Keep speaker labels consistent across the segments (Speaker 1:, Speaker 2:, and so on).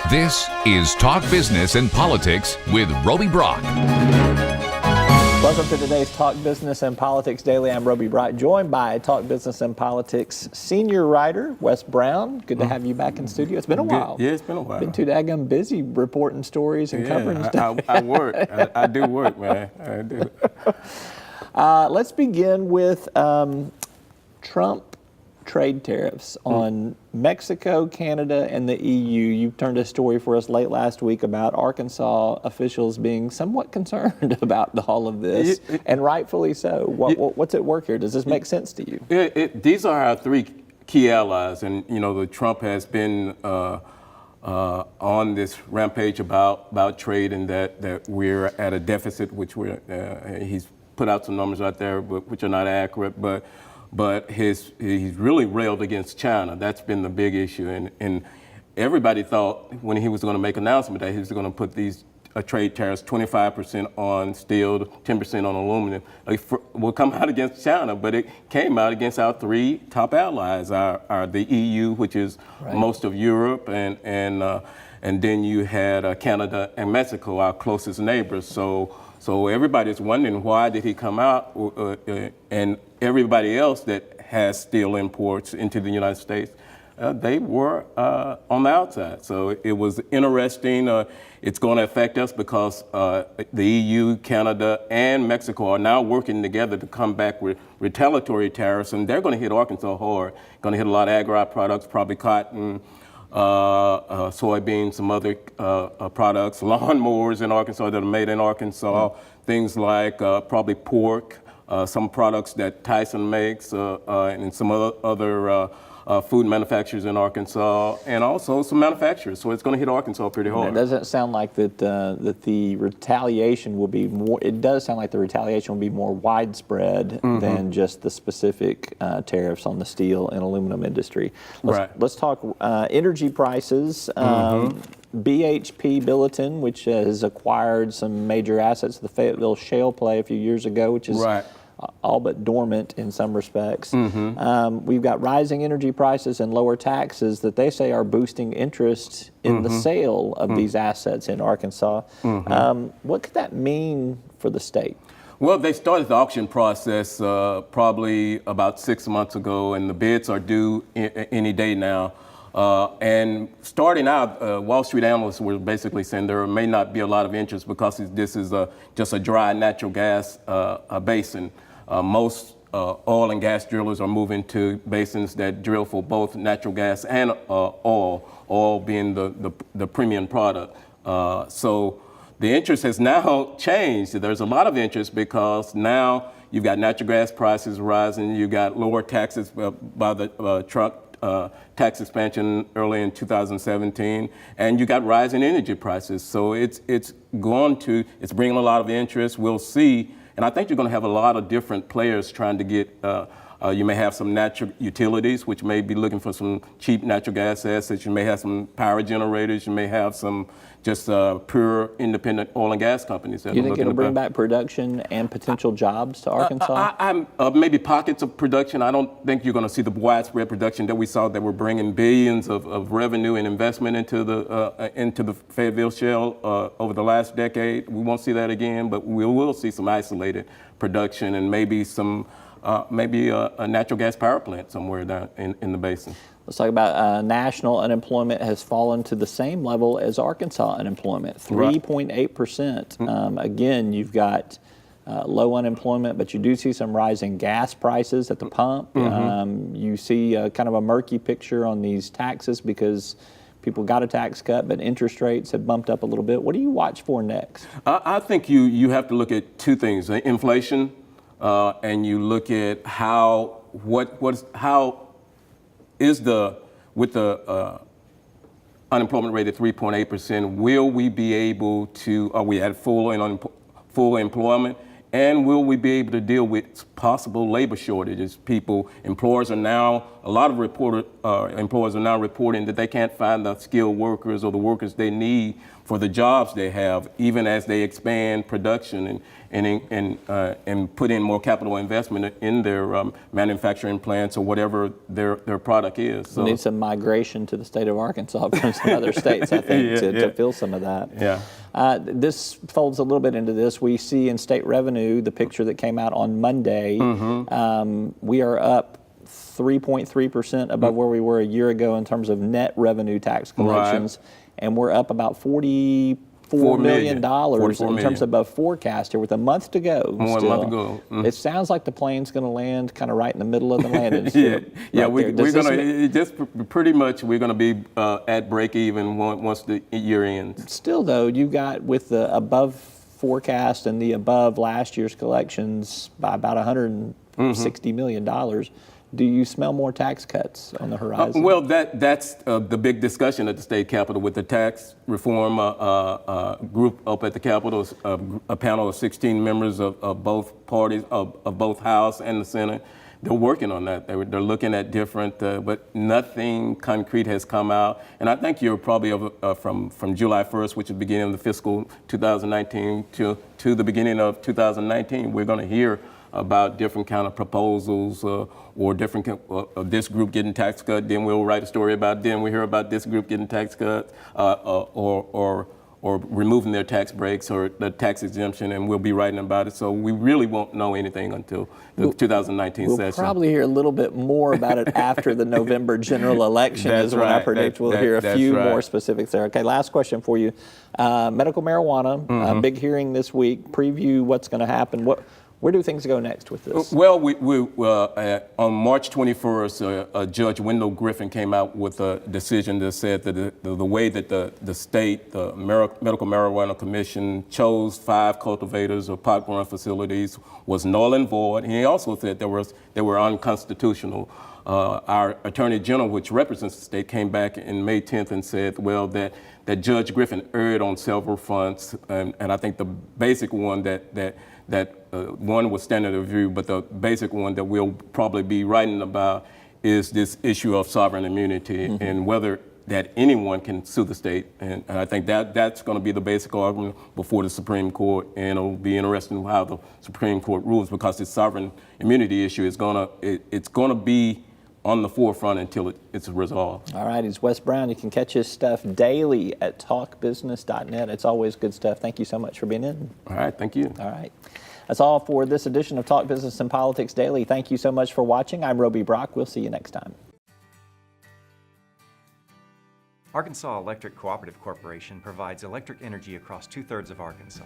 Speaker 1: This is Talk Business and Politics with Roby Brock.
Speaker 2: Welcome to today's Talk Business and Politics Daily. I'm Roby Brock, joined by Talk Business and Politics senior writer, Wes Brown. Good to have you back in studio. It's been a while.
Speaker 3: Yeah, it's been a while.
Speaker 2: Been too daggum busy reporting stories and covering stuff.
Speaker 3: I work. I do work, man. I do.
Speaker 2: Let's begin with Trump trade tariffs on Mexico, Canada, and the EU. You turned a story for us late last week about Arkansas officials being somewhat concerned about all of this, and rightfully so. What's at work here? Does this make sense to you?
Speaker 3: These are our three key allies, and the Trump has been on this rampage about trade, and that we're at a deficit, which he's put out some numbers out there, which are not accurate, but he's really railed against China. That's been the big issue, and everybody thought when he was going to make an announcement that he was going to put these trade tariffs, 25% on steel, 10% on aluminum, will come out against China, but it came out against our three top allies, are the EU, which is most of Europe, and then you had Canada and Mexico, our closest neighbors. So everybody's wondering, why did he come out? And everybody else that has steel imports into the United States, they were on the outside. So it was interesting. It's going to affect us because the EU, Canada, and Mexico are now working together to come back with retaliatory tariffs, and they're going to hit Arkansas hard. Going to hit a lot of agri products, probably cotton, soybeans, some other products, lawnmowers in Arkansas that are made in Arkansas, things like probably pork, some products that Tyson makes, and some other food manufacturers in Arkansas, and also some manufacturers. So it's going to hit Arkansas pretty hard.
Speaker 2: It doesn't sound like that the retaliation will be more. It does sound like the retaliation will be more widespread than just the specific tariffs on the steel and aluminum industry. Let's talk energy prices. BHP Billiton, which has acquired some major assets of the Fayetteville shale play a few years ago, which is all but dormant in some respects. We've got rising energy prices and lower taxes that they say are boosting interest in the sale of these assets in Arkansas. What could that mean for the state?
Speaker 3: Well, they started the auction process probably about 6 months ago, and the bids are due any day now. And starting out, Wall Street analysts were basically saying there may not be a lot of interest because this is just a dry natural gas basin. Most oil and gas drillers are moving to basins that drill for both natural gas and oil being the premium product. So the interest has now changed. There's a lot of interest because now you've got natural gas prices rising, you've got lower taxes by the Trump tax expansion early in 2017, and you got rising energy prices. So it's bringing a lot of interest. We'll see, and I think you're going to have a lot of different players trying to get. You may have some natural utilities, which may be looking for some cheap natural gas assets. You may have some power generators. You may have some just pure independent oil and gas companies.
Speaker 2: Do you think it'll bring back production and potential jobs to Arkansas?
Speaker 3: Maybe pockets of production. I don't think you're going to see the widespread production that we saw that were bringing billions of revenue and investment into the Fayetteville shale over the last decade. We won't see that again, but we will see some isolated production and maybe some. Maybe a natural gas power plant somewhere down in the basin.
Speaker 2: Let's talk about national unemployment has fallen to the same level as Arkansas unemployment, 3.8%. Again, you've got low unemployment, but you do see some rising gas prices at the pump. You see kind of a murky picture on these taxes because people got a tax cut, but interest rates have bumped up a little bit. What do you watch for next?
Speaker 3: I think you have to look at two things: inflation. And you look at how is with the unemployment rate at 3.8%, will we be able to, are we at full employment? And will we be able to deal with possible labor shortages? Employers are now, a lot of employers are now reporting that they can't find the skilled workers or the workers they need for the jobs they have, even as they expand production and put in more capital investment in their manufacturing plants or whatever their product is. So
Speaker 2: we need some migration to the state of Arkansas from some other states, I think, to fill some of that.
Speaker 3: Yeah.
Speaker 2: This folds a little bit into this. We see in state revenue, the picture that came out on Monday, we are up 3.3% above where we were a year ago in terms of net revenue tax collections.
Speaker 3: Right.
Speaker 2: And we're up about $44 million in terms of above forecast here with a month to go.
Speaker 3: A month to go.
Speaker 2: It sounds like the plane's going to land kind of right in the middle of the landing strip.
Speaker 3: We're going to be at break even once the year ends.
Speaker 2: Still, though, you've got with the above forecast and the above last year's collections by about $160 million. Do you smell more tax cuts on the horizon?
Speaker 3: Well, that's the big discussion at the state capitol with the tax reform group up at the capitol, a panel of 16 members of both parties, of both House and the Senate. They're working on that. They're looking at different, but nothing concrete has come out. And I think you're probably from July 1st, which is the beginning of the fiscal 2019, to the beginning of 2019, we're going to hear about different kind of proposals or different this group getting tax cut. Then we'll write a story about. Then we hear about this group getting tax cuts or removing their tax breaks or the tax exemption, and we'll be writing about it. So we really won't know anything until the 2019 session.
Speaker 2: We'll probably hear a little bit more about it after the November general election.
Speaker 3: That's
Speaker 2: is when I predict we'll hear a few more specifics there. Okay, last question for you. Medical marijuana, big hearing this week. Preview what's going to happen. Where do things go next with this?
Speaker 3: Well, on March 21st, Judge Wendell Griffin came out with a decision that said that the way that the state, the Medical Marijuana Commission, chose 5 cultivators or pot growing facilities was null and void. And he also said they were unconstitutional. Our Attorney General, which represents the state, came back in May 10th and said, well, that Judge Griffin erred on several fronts, and I think the basic one that one was standard of review, but the basic one that we'll probably be writing about is this issue of sovereign immunity and whether that anyone can sue the state. And I think that's going to be the basic argument before the Supreme Court, and it'll be interesting how the Supreme Court rules, because this sovereign immunity issue is going to be on the forefront until it's resolved.
Speaker 2: All right, he's Wes Brown. You can catch his stuff daily at talkbusiness.net. It's always good stuff. Thank you so much for being in.
Speaker 3: All right, thank you.
Speaker 2: All right. That's all for this edition of Talk Business and Politics Daily. Thank you so much for watching. I'm Roby Brock. We'll see you next time.
Speaker 4: Arkansas Electric Cooperative Corporation provides electric energy across 2/3 of Arkansas.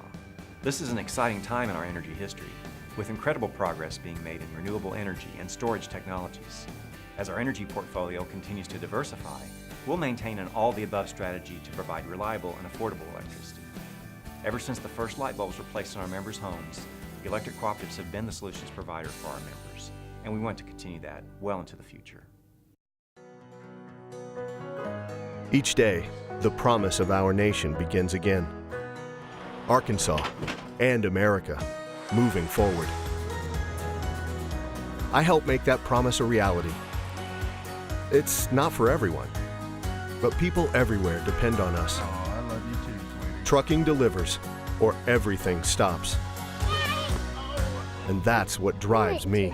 Speaker 4: This is an exciting time in our energy history, with incredible progress being made in renewable energy and storage technologies. As our energy portfolio continues to diversify, we'll maintain an all-the-above strategy to provide reliable and affordable electricity. Ever since the first light bulbs were placed in our members' homes, the electric cooperatives have been the solutions provider for our members, and we want to continue that well into the future.
Speaker 5: Each day, the promise of our nation begins again. Arkansas and America, moving forward. I help make that promise a reality. It's not for everyone, but people everywhere depend on us.
Speaker 6: Oh, I love you too, sweetie.
Speaker 5: Trucking delivers, or everything stops. And that's what drives me.